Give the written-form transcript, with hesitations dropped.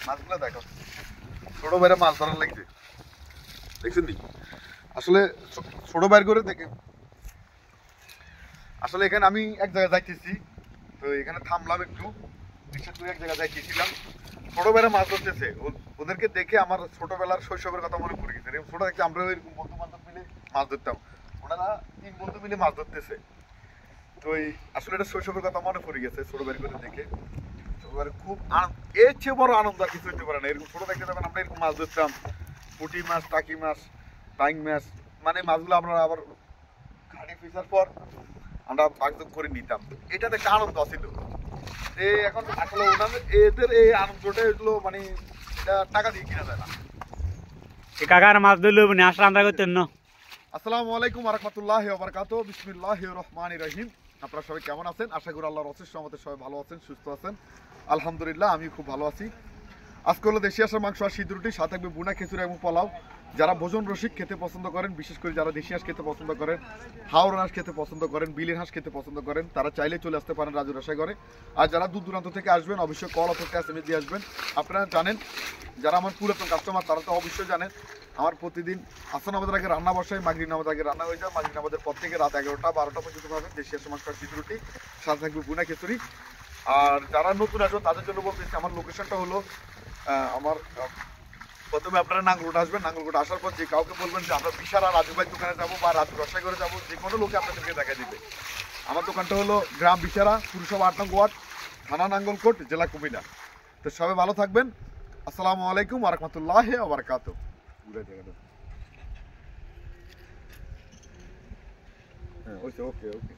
মাছগুলো দেখো, ছোট বাইরে মাছ ধরার লাগছে, দেখছেন নি? আসলে ছোট বাইর করে দেখে, আসলে এখানে আমি এক জায়গায় যাইতেছি, তো এখানে থামলাম একটু, রিক্সা করে এক জায়গায় যাইতেছিলাম, ছোট বাইরে মাছ ধরতেছে, ওদেরকে দেখে আমার ছোটবেলার শৈশবের কথা মনে পড়ে গেছে। ছোট থেকে আমরা এরকম বন্ধু বান্ধব মিলে মাছ ধরতাম, ওনারা 3 বন্ধু মিলে মাছ ধরতেছে। তো আসলে এটা শৈশবের কথা মনে পড়ে গেছে ছোট বাইরে করে দেখে। খুব এর চেয়ে বড় আনন্দ আর কিছু হইতে পারে না। এরকম ছোট থাকতে যখন আমরা এরকম মাছ ধরতাম, পুঁটি মাছ, টাকি মাছ, টাইং মাছ, মানে মাছগুলো আমরা আবার ঘাটে ফেসার পর আমরা ভাগযোগ করে নিতাম, এটাতে একটা আনন্দ আছিল। এখন আসলে ওনাদের এদের এই আনন্দটা এগুলো মানে এটা টাকা দিয়ে কিনা যায় না। কাকার মাছ ধরলে আসলে আমরা করতেন না। আসসালামু আলাইকুম ওয়া রাহমাতুল্লাহি ওয়া বারাকাতুহু। বিসমিল্লাহির রহমানির রহিম। আপনারা সবাই কেমন আছেন? আশা করি আল্লাহর অশেষ রহমতে সবাই ভালো আছেন, সুস্থ আছেন। আলহামদুলিল্লাহ আমি খুব ভালো আছি। আজকে হলো দেশি হাঁসের মাংস আর সিদ্ধ রুটি, সাথে থাকবে বুনা খিচুড়ি এবং পোলাও। যারা ভোজন রসিক খেতে পছন্দ করেন, বিশেষ করে যারা দেশি হাঁস খেতে পছন্দ করেন, হাওড় হাঁস খেতে পছন্দ করেন, বিলের হাঁস খেতে পছন্দ করেন, তারা চাইলে চলে আসতে পারেন রাজু রসাইঘরে। আর যারা দূর দূরান্ত থেকে আসবেন অবশ্যই কল অথবা এসএমএস দিয়ে আসবেন। আপনারা জানেন, যারা আমার পুরাতন কাস্টমার তারা তো অবশ্যই জানেন আমার প্রতিদিন আসর নামাজের আগে রান্না বসাই, মাগরিব নামাজের আগে রান্না হয়ে যায়। মাগরিব নামাজের পর থেকে রাত 11টা 12টা পর্যন্ত পাবেন দেশি হাঁসের মাংস আর সিদ্ধ রুটি, সাথে থাকবে বুনা খিচুড়ি। আর যারা নতুন আসবেন তাদের জন্য বলতেছি, আমার লোকেশনটা হলো আমার প্রথমে আপনারা নাঙ্গলকোটা আসবেন। নাঙ্গলকোটা আসার পর যে কাউকে বলবেন যে আমরা বিশারা রাজু ভাই দোকানে যাবো বা রাজু রসাইঘরে যাবো, যে কোনো লোকে আপনাদেরকে দেখা দিবে। আমার দোকানটা হলো গ্রাম বিশারা, পুরসভা 8 নং ওয়ার্ড, থানা নাঙ্গলকোট, জেলা কুমিল্লা। তো সবাই ভালো থাকবেন। আসসালামু আলাইকুম ওয়া রাহমাতুল্লাহি ওয়া বারাকাতুহু। হ্যাঁ, ওকে ওকে ওকে।